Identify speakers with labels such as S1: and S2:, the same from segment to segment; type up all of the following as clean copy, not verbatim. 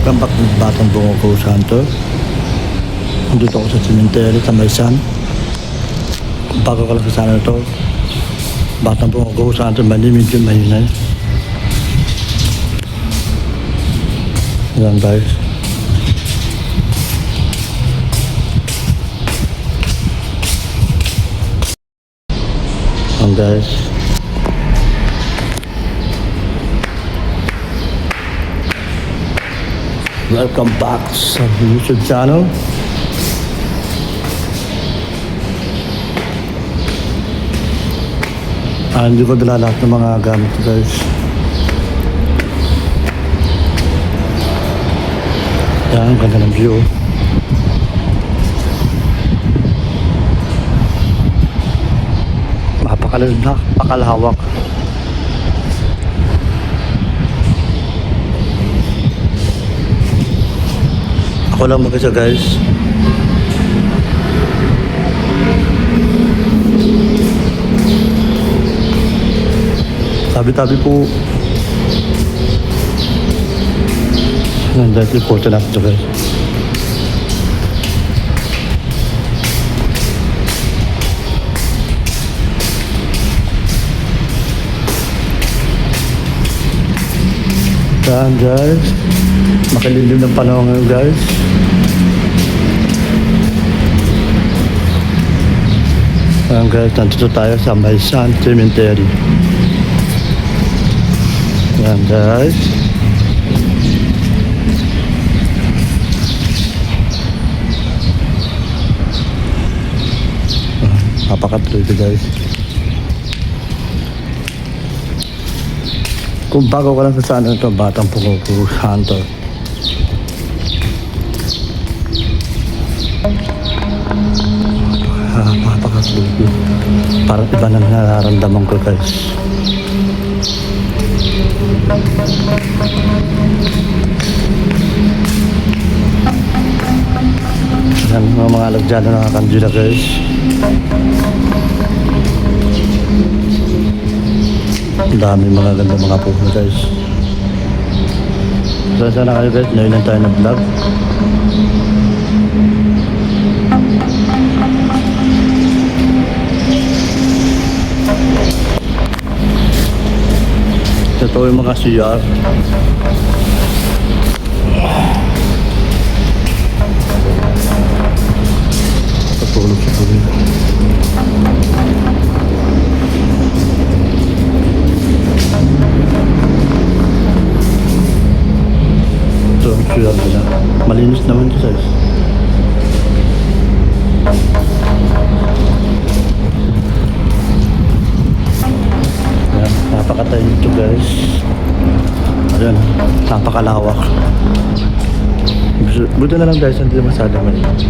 S1: Welcome back to Batang Bungo ko Santo. Nandito ako sa cemetery sa Maysan. Kung bago ka lang sa sana ito, Batang Bungo ko Santo, mali medyo mahinay. Yan guys. Yan guys. Welcome back sa YouTube channel. Hindi ko dala lahat ng mga gamit guys. Yan, ang ganda ng view. Napakalawak. Ako lang mag-isa guys. Tabi-tabi po. Nandito po ito na ito guys. Yan guys. Makalilim ng panahon ngayon guys. Ayan guys, nandito tayo sa Maysan Cemetery. Ayan guys. Napakatuloy ito guys. Kung bago ka lang sa sana ito, Batang Bungo ko Santo. Napakatuloy. Parang iba na nararamdaman ko guys. Ayan, mga alagdyan na nakakandila guys. Ang dami mga ganda mga puno guys. So sana kayo guys, ngayon lang tayo na vlog. Ito yung mga CR. Patulog sa tubig. Ito ang CR nila. Malinis naman ito guys. Napakatay nito guys. Ayan, napakalawak. Buti na lang guys, hindi masyadong maliit.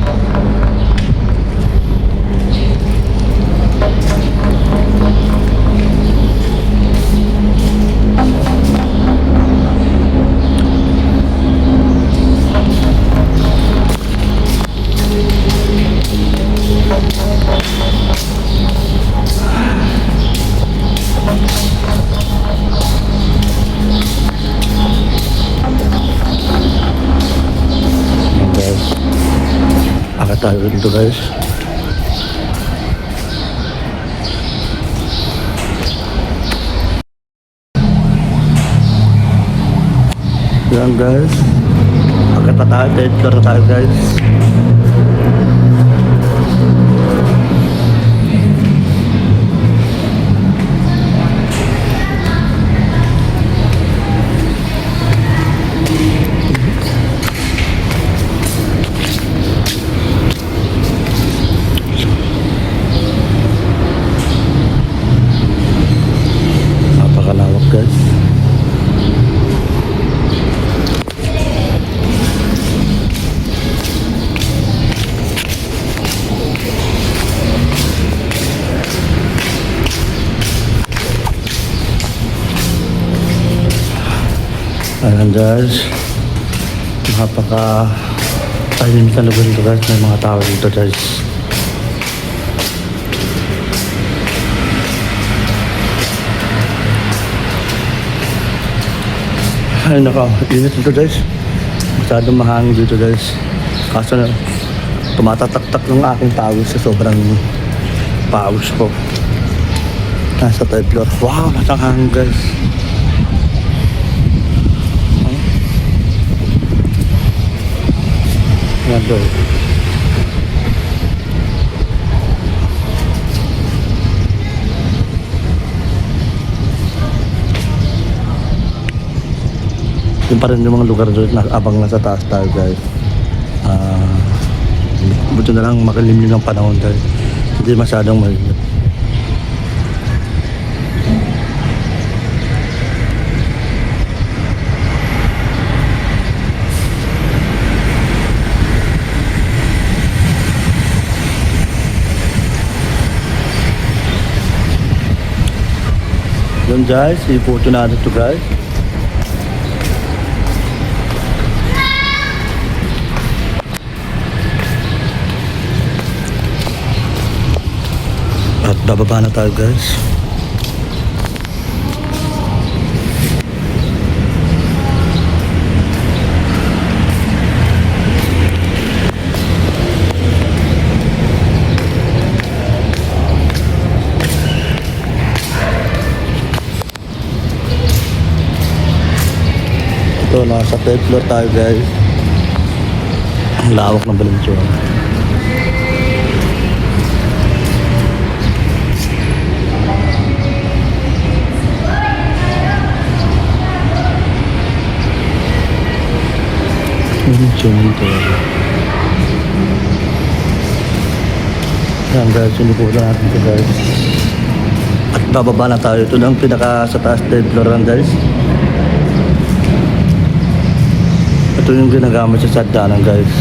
S1: Akit tayo dito guys. Yan guys. Akit pa tayo, tayo tayo guys. Guys. Ayan guys. Tahimik na lugar dito guys. May mga tao dito guys. Ay naka, init ito guys. Masyadong mahangin dito guys. Kaso na tumatatak-tak ng aking pawis sa sobrang pawis ko. Nasa third floor. Wow, nasang hangin guys. Yan bro. Yung pa rin yung mga lugar doon na abang nasa taas tayo guys. Buto na lang makilimlim ng panahon guys. Hindi masyadong malimit. Yun guys, iputo natin ito guys. At bababa na tayo guys. Ito, nasa 3rd floor tayo guys. Ang lawak ng Valenzuela. Yan guys, sinupunan natin ito guys. At bababa na tayo. Ito na ang pinaka sa taas 3rd floor lang guys. Ito yung ginagamit sa sadyanan guys.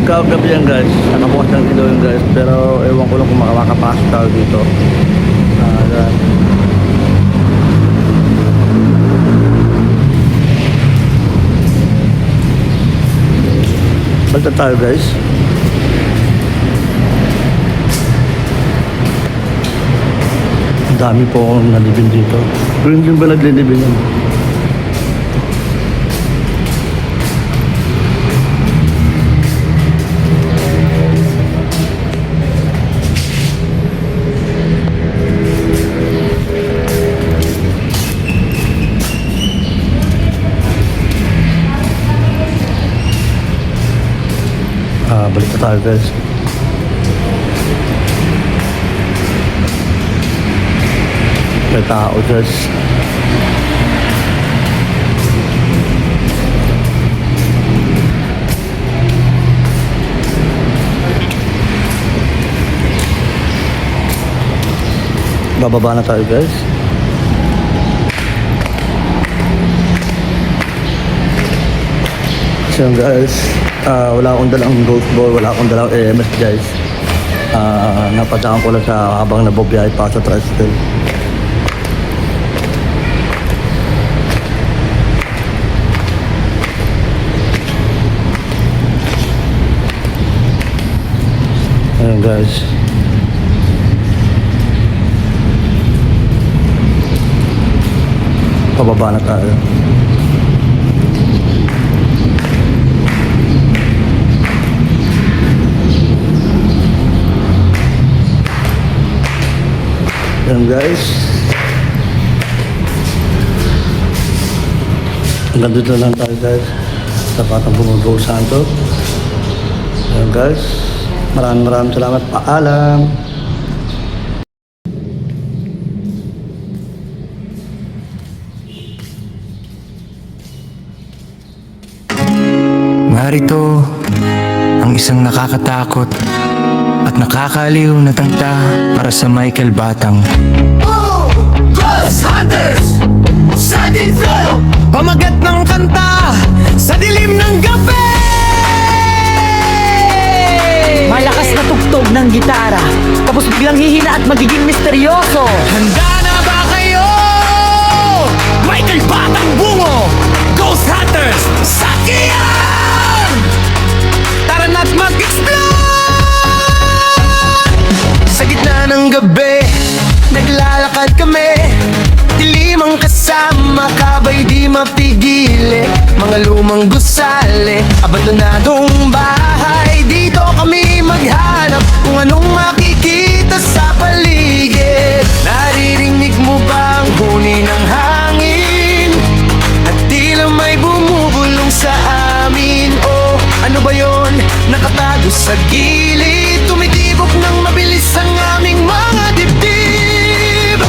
S1: Kagabi yan guys. Nakabukas ng ilaw yan guys. Pero ewan ko lang kung makapasok tayo dito. Yan. Baliktad tayo guys. Ang dami po akong nalibin dito. Tuwing din ba naglilibin yan? Balik na tayo guys. May tao guys. Bababa na tayo guys. So guys, wala akong dalang ghost ball, wala akong dalang AMS guys. Napadaan ko lang sa habang nabobiyahe pa sa tricycle. Ayan guys. Pababa na tayo. Ayan guys. Hanggang dito lang tayo guys. Sa Batang Bungo Santo. Ayan guys. Maraming salamat. Paalam.
S2: Narito ang isang nakakatakot at nakakaliw na tangta para sa Michael Batang.
S3: Oh! Ghost Hunters! Sudden flow!
S2: Pamagat ng kanta sa dilim ng gabi!
S4: Malakas na tugtog ng gitara, tapos biglang hihina at magiging misteryoso.
S2: Handa na ba kayo? Michael Batang Bungo! Ghost Hunters! Sakyan! Tara na't mag-explode! Sa gitna ng gabi, lumang gusali, abandonadong bahay. Dito kami maghanap kung anong makikita sa paligid. Naririnig mo ba ang huni ng hangin? At tila may bumubulong sa amin. Oh, ano ba yon? Nakatago sa gilid, tumitibok ng mabilis ang aming mga dibdib.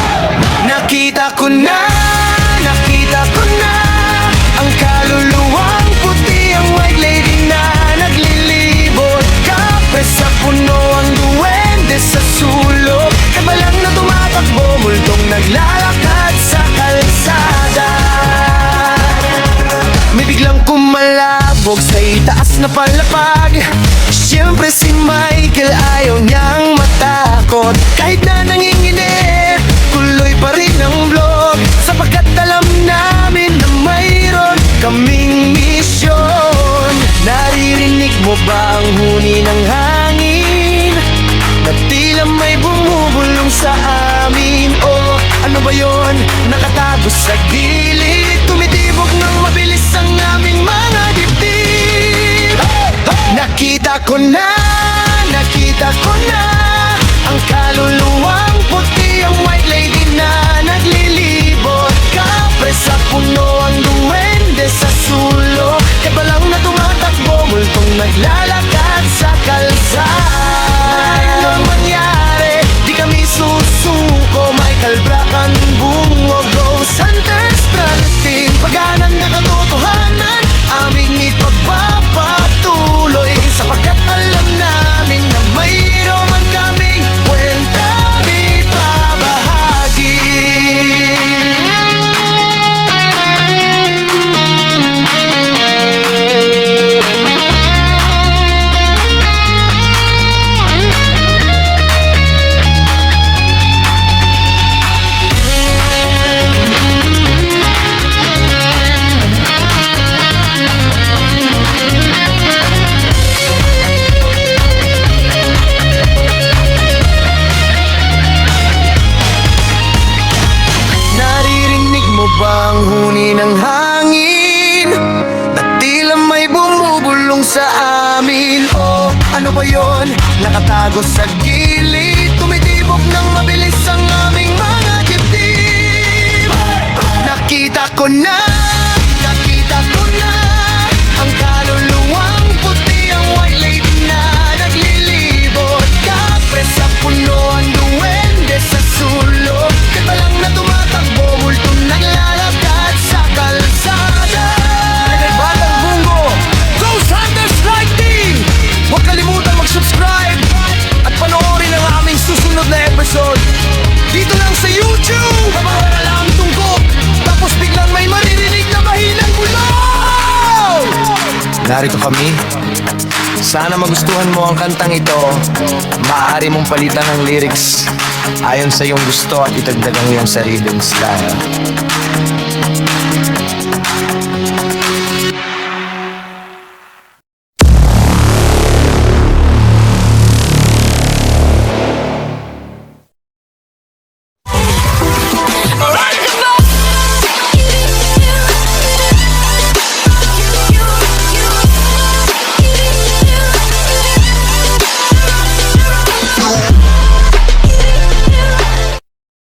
S2: Nakita ko na ang kaluluwang puti, ang white lady na naglilibot. Kapre sa puno, ang duwende sa sulok. Kabalang na tumatakbo, multong naglalakad sa kalsada. May biglang kumalabog sa itaas na palapag. Siyempre si Michael ayaw niyang matakot. Kahit na nanginginig, tuloy pa rin ang vlog. Sapagkat alam namin na mayroon kaming misyon. Naririnig mo ba ang huni ng hangin? Na tila may bumubulong sa amin. Oh, ano ba yon? Nakatago sa gilid, tumitibok ng mabilis ang aming mga dibdib. Nakita ko na ang kaluluwang puti, ang white lady na naglilibot. Kapre sa puno, ang duwende sa sulok. Kabalang na tumatakbo, multong naglalakad sa kalsada. Anong mangyari, di kami susuko. Michael Bracan, bungog, Ghost Hunters, Tranating. Paghanan na katotohanan, aming ipagpapatuloy. Sapagkat alam namin na mayroon man kaming kwentang ipabahagi. Naririnig mo ba ang huni ng hangin? At tila may bumubulong sa amin. Oh, ano ba yon? Nakatago sa gilid, tumitibok ng mabilis ang aming mga dibdib. Nakita ko na ang kaluluwang puti, ang white lady na naglilibot. Kapre sa puno, ang duwende sa sulok. Kabalang na tumatakbo, multong naglalakad sa kalsada. Batang Bungo, Ghost Hunters Strike Team! Huwag kalimutan mag-subscribe at panoorin ang aming susunod na episode. Dito lang sa YouTube! Mawawala lang ang tungkok, tapos biglang may maririnig na mahinang bulong! Narito kami. Sana magustuhan mo ang kantang ito. Maaari mong palitan ang lyrics ayon sa iyong gusto at itagdag ang iyong sariling style.